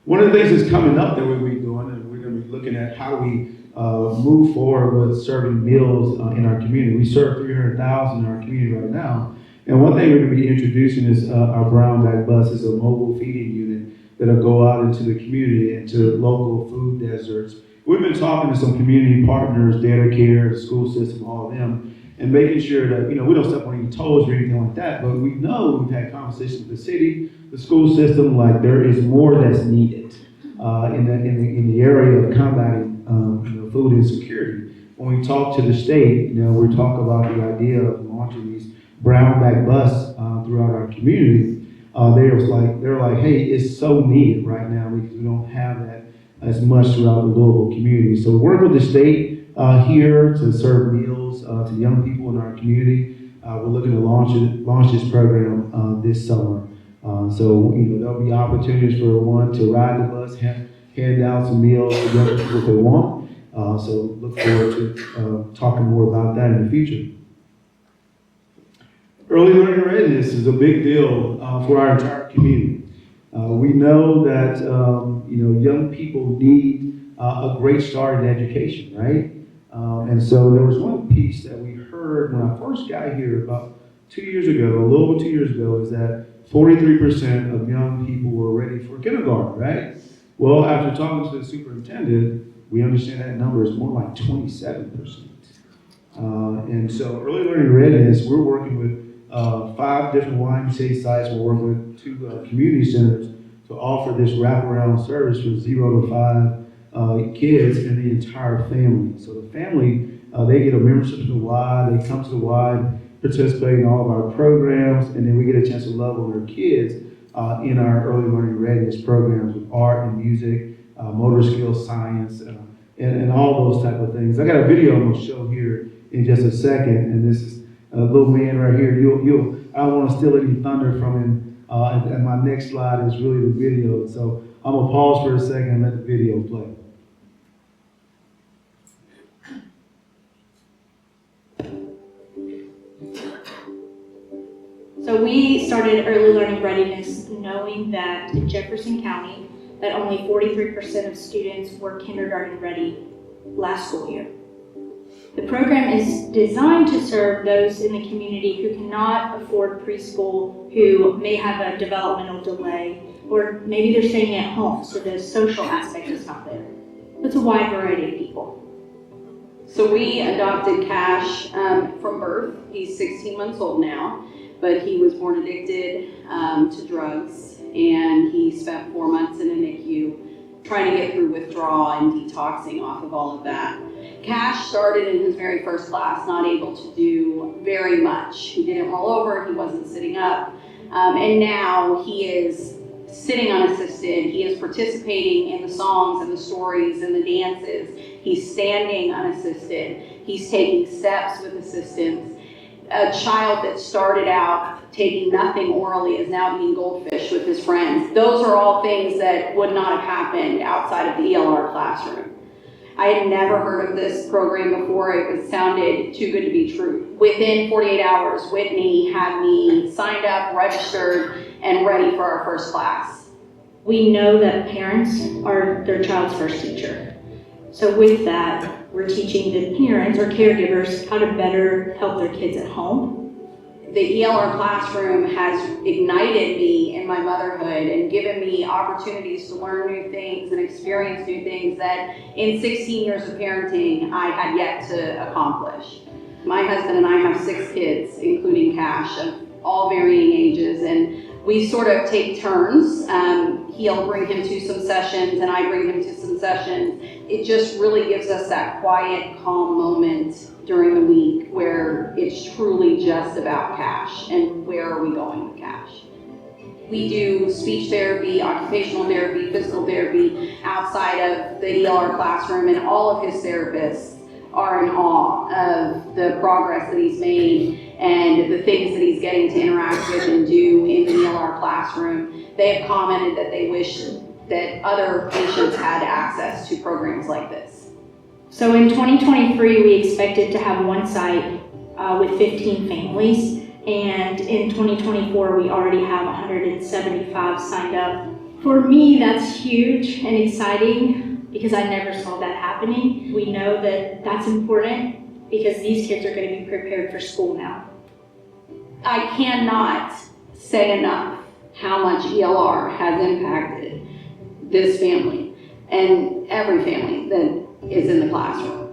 One of the things that's coming up that we'll be doing, and we're going to be looking at how we move forward with serving meals in our community. We serve 300,000 in our community right now. And one thing we're going to be introducing is our brown bag bus. Is a mobile feeding unit that'll go out into the community, into local food deserts. We've been talking to some community partners, data care, the school system, all of them, and making sure that, we don't step on any toes or anything like that, but we know we've had conversations with the city, the school system, like there is more that's needed in the area of combating food insecurity. When we talk to the state, we talk about the idea of launching these brown bag bus throughout our community. they were like, hey, it's so needed right now because we don't have that as much throughout the Louisville community. So we work with the state here to serve meals to young people in our community. We're looking to launch this program this summer. So there'll be opportunities for one to ride the bus, hand out some meals to young people if they want. So look forward to talking more about that in the future. Early learning readiness is a big deal for our entire community. We know that young people need a great start in education, right? And so there was one piece that we heard when I first got here about 2 years ago, a little over 2 years ago, is that 43% of young people were ready for kindergarten, right? Well, after talking to the superintendent, we understand that number is more like 27%. And so early learning readiness, we're working with 5 different YMCA sites. We're working with 2 community centers to offer this wraparound service for 0 to 5 kids and the entire family. So the family, they get a membership to the Y, they come to the Y, participate in all of our programs, and then we get a chance to love on their kids in our early learning readiness programs with art and music, motor skills, science, and all those type of things. I got a video I'm gonna show here in just a second, and this is a little man right here. I don't want to steal any thunder from him. And my next slide is really the video. So I'm gonna pause for a second and let the video play. So we started early learning readiness knowing that in Jefferson County, that only 43% of students were kindergarten ready last school year. The program is designed to serve those in the community who cannot afford preschool, who may have a developmental delay, or maybe they're staying at home, so the social aspect is not there. It's a wide variety of people. So we adopted Cash from birth. He's 16 months old now, but he was born addicted to drugs, and he spent 4 months in a NICU trying to get through withdrawal and detoxing off of all of that. Cash started in his very first class not able to do very much. He didn't roll over, he wasn't sitting up, and now he is sitting unassisted. He is participating in the songs and the stories and the dances. He's standing unassisted. He's taking steps with assistance. A child that started out taking nothing orally is now eating goldfish with his friends. Those are all things that would not have happened outside of the ELR classroom. I had never heard of this program before. It sounded too good to be true. Within 48 hours, Whitney had me signed up, registered, and ready for our first class. We know that parents are their child's first teacher. So with that, we're teaching the parents or caregivers how to better help their kids at home. The ELR classroom has ignited me in my motherhood and given me opportunities to learn new things and experience new things that in 16 years of parenting, I had yet to accomplish. My husband and I have 6 kids, including Cash, of all varying ages, and we sort of take turns. He'll bring him to some sessions and I bring him to some sessions. It just really gives us that quiet, calm moment during the week where it's truly just about Cash and where are we going with Cash. We do speech therapy, occupational therapy, physical therapy outside of the ELR classroom, and all of his therapists are in awe of the progress that he's made and the things that he's getting to interact with and do in the ELR classroom. They have commented that they wish that other patients had access to programs like this. So in 2023, we expected to have one site with 15 families, and in 2024, we already have 175 signed up. For me, that's huge and exciting because I never saw that happening. We know that that's important because these kids are going to be prepared for school now. I cannot say enough how much ELR has impacted this family and every family that is in the classroom.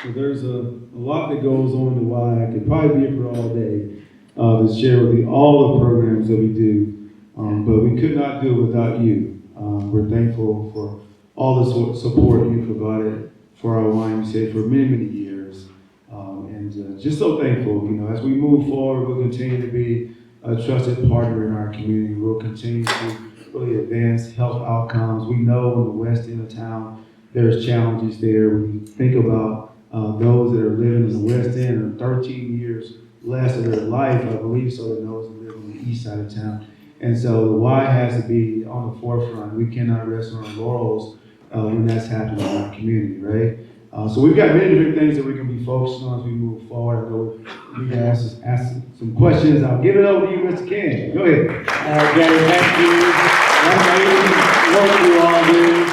So there's a lot that goes on in the Y. I could probably be here for all day. to share with you all the programs that we do. But we could not do it without you. We're thankful for all the support you provided for our YMCA for many, many years. And just so thankful, as we move forward, we'll continue to be a trusted partner in our community. We'll continue to really advance health outcomes. We know in the west end of town, there's challenges there. When you think about those that are living in the west end are 13 years less of their life, I believe so, than those that live on the east side of town. And so the Y has to be on the forefront. We cannot rest on our laurels when that's happening in our community, right? So we've got many different things that we can be focused on as we move forward. I know you guys ask some questions. I'll give it over to you, Mr. King. Go ahead. Gary, thank you. What amazing work you all do.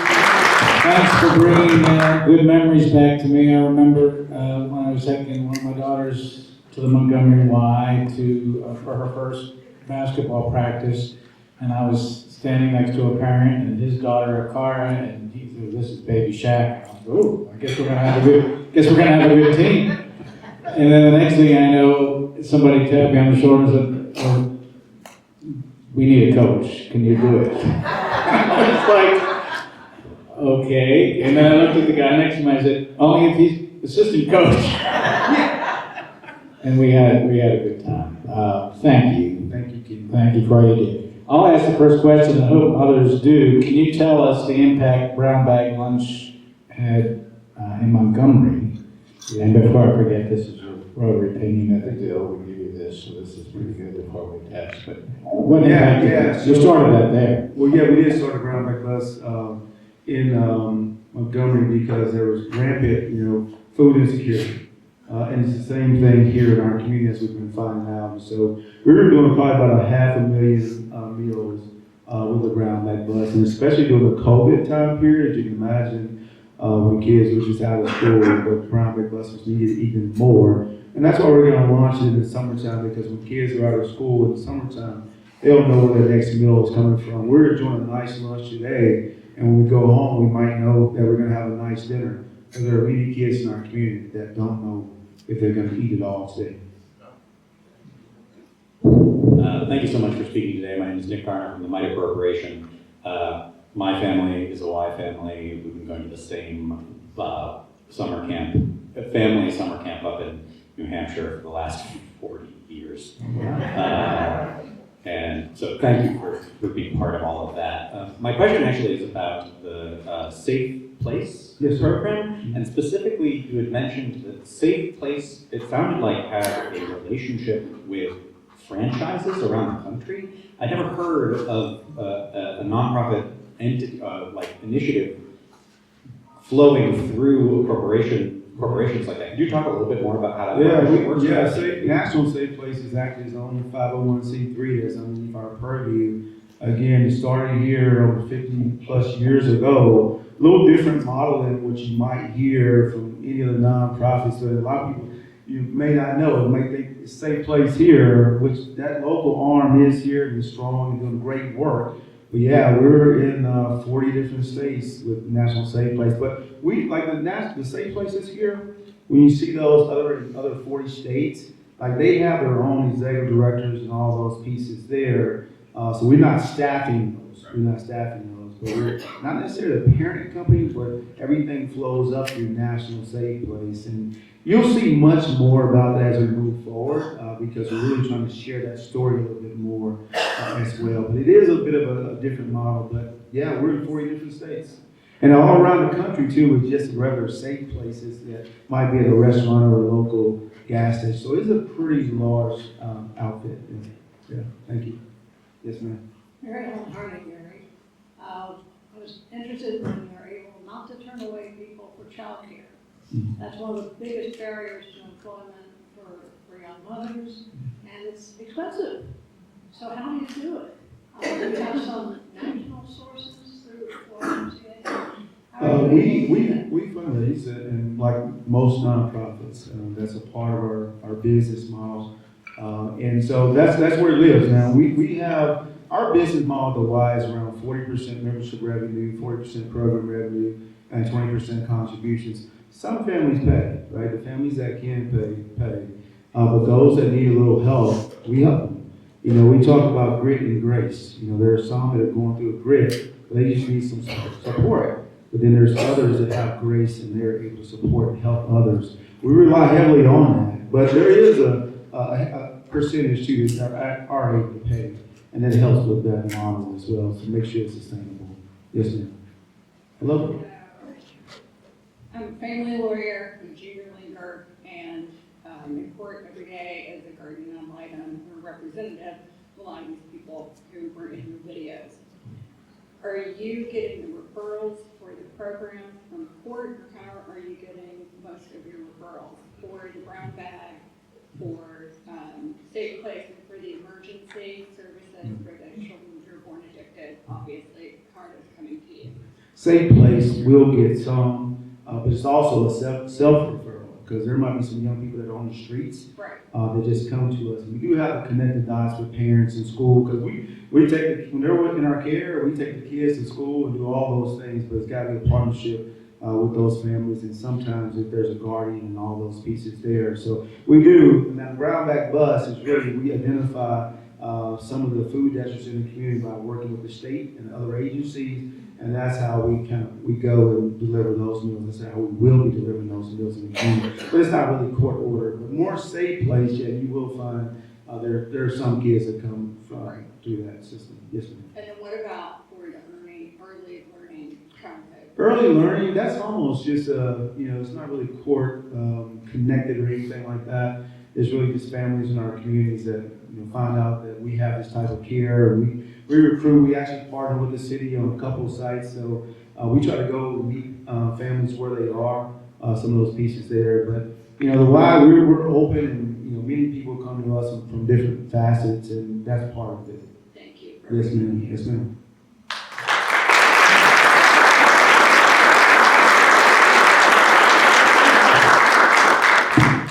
Thanks for bringing good memories back to me. I remember when I was taking one of my daughters to the Montgomery Y for her first basketball practice, and I was standing next to a parent and his daughter a car, and he said, "This is Baby Shaq." I was, "Oh, I guess we're gonna have a good team." And then the next thing I know, somebody tapped me on the shoulder and said, "Oh, we need a coach. Can you do it?" I was like, "Okay." And then I looked at the guy next to me. I said, "Only if he's assistant coach." And we had a good time. Thank you. Thank you, Keith. Thank you for all you did. I'll ask the first question, and I hope others do. Can you tell us the impact Brown Bag Lunch had in Montgomery? And before I forget, this is your Rotary opinion at the deal. We give you this, so this is pretty good before we test. But what impact did that? You started that there. Well, yeah, we did start a Brown Bag Bus in Montgomery because there was rampant, food insecurity. And it's the same thing here in our community as we've been finding out. So we were doing probably about 500,000 meals with the Brown Bag Bus, and especially during the COVID time period, you can imagine when kids were just out of school, the Brown Bag Bus was needed even more. And that's why we're going to launch it in the summertime, because when kids are out of school in the summertime, they don't know where their next meal is coming from. We're doing a nice lunch today, and when we go home, we might know that we're going to have a nice dinner. And there are many kids in our community that don't know if they're going to eat it all today. Thank you so much for speaking today. My name is Nick Garner from the MITA Corporation. My family is a Y family. We've been going to the same family summer camp up in New Hampshire for the last 40 years. And so thank you for being part of all of that. My question actually is about the Safe Place program, and specifically you had mentioned that Safe Place, it sounded like had a relationship with franchises around the country. I never heard of a nonprofit entity, initiative flowing through corporations like that. Could you talk a little bit more about how that works? National Safe Place is actually its own 501c3 that's underneath our purview. Again, it started here over 50 plus years ago. A little different model than what you might hear from any of the nonprofits. So a lot of people, you may not know, it might think it's Safe Place here, which that local arm is here and is strong and doing great work. But yeah, we're in 40 different states with National Safe Place. But we, like the Safe Places here, when you see those other 40 states, like they have their own executive directors and all those pieces there. So we're not staffing those. But we're not necessarily the parent companies, but everything flows up through National Safe Place. And you'll see much more about that as we move forward, because we're really trying to share that story a little bit more as well. But it is a bit of a different model. But yeah, we're in 40 different states. And all around the country too, with just regular safe places that might be at a restaurant or a local gas station. So it's a pretty large outfit. Yeah, thank you. Yes, ma'am. Mary Ellen Hardy, Gary. I was interested when you're able not to turn away people for childcare. That's one of the biggest barriers to employment for young mothers, and it's expensive. So how do you do it? Do you have some national sources through YMCA? We fundraise, and like most nonprofits, that's a part of our business model. And so that's where it lives now. We have our business model, the Y, is around 40% membership revenue, 40% program revenue, and 20% contributions. Some families pay, right? The families that can pay. But those that need a little help, we help them. You know, we talk about grit and grace. You know, there are some that are going through a grit, but they just need some support. But then there's others that have grace and they're able to support and help others. We rely heavily on that, but there is a percentage too that are able to pay, and that helps with that model as well, to make sure it's sustainable. Yes, ma'am. Hello? I'm a family lawyer, I'm a junior leaguer, and in court every day as a guardian ad litem or representative of a lot of these people who were in your videos. Are you getting the referrals for the program from court, or how are you getting most of your referrals for the brown bag, for safe placement, for the emergency services for the children who are born addicted? Obviously, card is coming to you. Safe Place will get some, but it's also a self-referral, because there might be some young people that are on the streets that just come to us. We do have to connect the dots with parents in school, because we take when they're in our care, we take the kids to school and do all those things, but it's got to be a partnership with those families, and sometimes if there's a guardian and all those pieces there. So we do. Now the Brownback bus is really, we identify some of the food deserts in the community by working with the state and other agencies, and that's how we go and deliver those meals. That's how we will be delivering those meals in the community. But it's not really court ordered. But more Safe Place, yeah, you will find there are some kids that come through that system. Yes, ma'am. And then what about for the early learning childhood? Early learning, that's almost just it's not really court connected or anything like that. It's really just families in our communities that find out that we have this type of care. We recruit. We actually partner with the city on a couple of sites, so we try to go and meet families where they are. Some of those pieces there, but the why we're open, and many people come to us from different facets, and that's part of it. Thank you. Yes, ma'am. Yes, ma'am.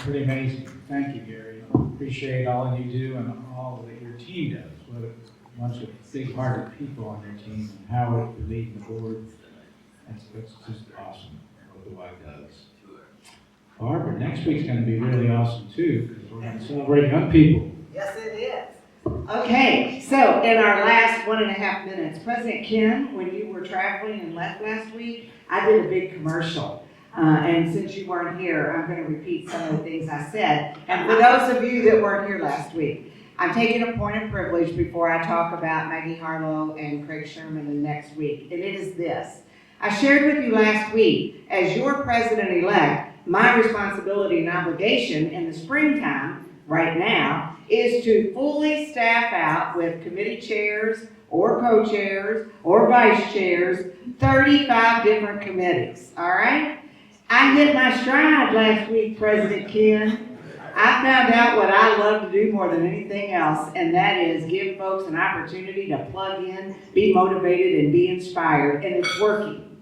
Pretty amazing. Thank you, Gary. Appreciate all you do and all that your team does. What a bunch of big-hearted people on your team, and Howard, the lead, the board. That's just awesome what the Y does. Barbara, next week's going to be really awesome too, because we're going to celebrate young people. Yes, it is. Okay, so in our last 1.5 minutes, President Ken, when you were traveling and left last week, I did a big commercial. And since you weren't here, I'm going to repeat some of the things I said. And for those of you that weren't here last week, I'm taking a point of privilege before I talk about Maggie Harlow and Craig Sherman the next week. And it is this. I shared with you last week, as your president-elect, my responsibility and obligation in the springtime, right now, is to fully staff out with committee chairs or co-chairs or vice chairs, 35 different committees, all right? I hit my stride last week, President Ken. I found out what I love to do more than anything else, and that is give folks an opportunity to plug in, be motivated, and be inspired, and it's working.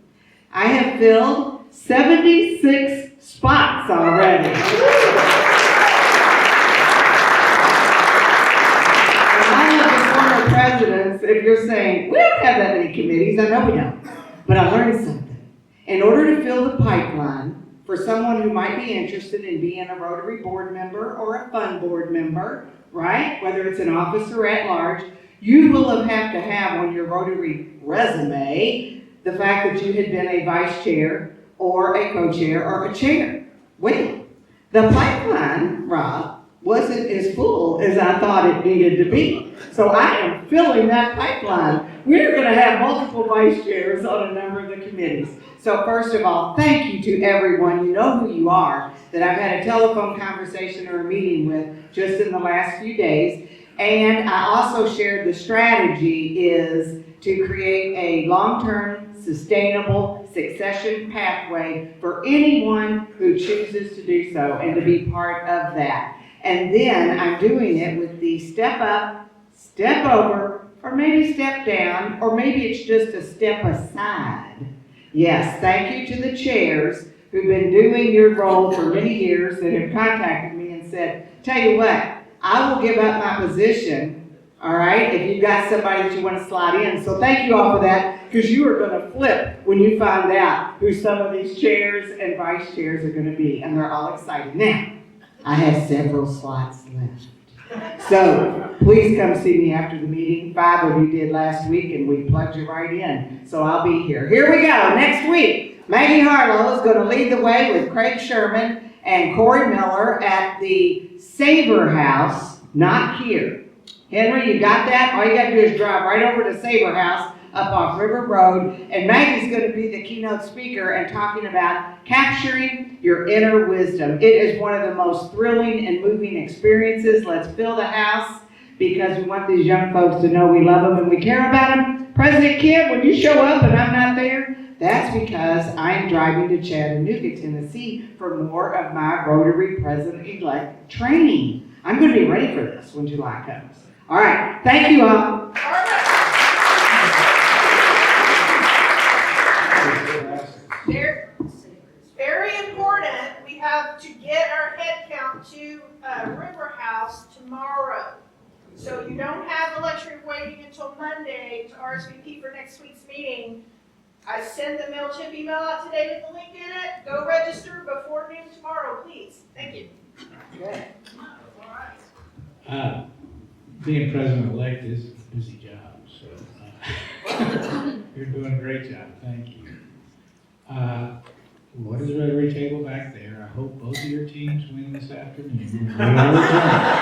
I have filled 76 spots already. Presidents, if you're saying, we don't have that many committees, I know we don't, but I learned something. In order to fill the pipeline for someone who might be interested in being a Rotary board member or a fund board member, right, whether it's an officer at large, you will have to have on your Rotary resume the fact that you had been a vice chair or a co-chair or a chair. Well, the pipeline, Rob, wasn't as full as I thought it needed to be. So I am filling that pipeline. We're going to have multiple vice chairs on a number of the committees. So first of all, thank you to everyone. You know who you are, that I've had a telephone conversation or a meeting with just in the last few days. And I also shared the strategy is to create a long-term, sustainable succession pathway for anyone who chooses to do so and to be part of that. And then I'm doing it with the step up, step over, or maybe step down, or maybe it's just a step aside. Yes, thank you to the chairs who've been doing your role for many years that have contacted me and said, tell you what, I will give up my position, all right, if you've got somebody that you want to slide in. So thank you all for that, because you are going to flip when you find out who some of these chairs and vice chairs are going to be, and they're all excited. Now, I have several slots left. So please come see me after the meeting. 5 of you did last week and we plugged you right in. So I'll be here. Here we go. Next week, Maggie Harlow is going to lead the way with Craig Sherman and Corey Miller at the Saber House, not here. Henry, you got that? All you got to do is drive right over to Saber House up off River Road, and Maggie's going to be the keynote speaker and talking about capturing your inner wisdom. It is one of the most thrilling and moving experiences. Let's fill the house because we want these young folks to know we love them and we care about them. President Kim, when you show up and I'm not there, that's because I'm driving to Chattanooga, Tennessee for more of my Rotary President-elect training. I'm going to be ready for this when July comes. All right, thank you all. Very important, we have to get our head count to River House tomorrow. So you don't have the luxury of waiting until Monday to RSVP for next week's meeting. I sent the MailChimp email out today with the link in it. Go register before noon tomorrow, please. Thank you. Good. All right. Being president-elect is a busy job, so you're doing a great job. Thank you. What is Rotary table back there? I hope both of your teams win this afternoon. We are adjourned.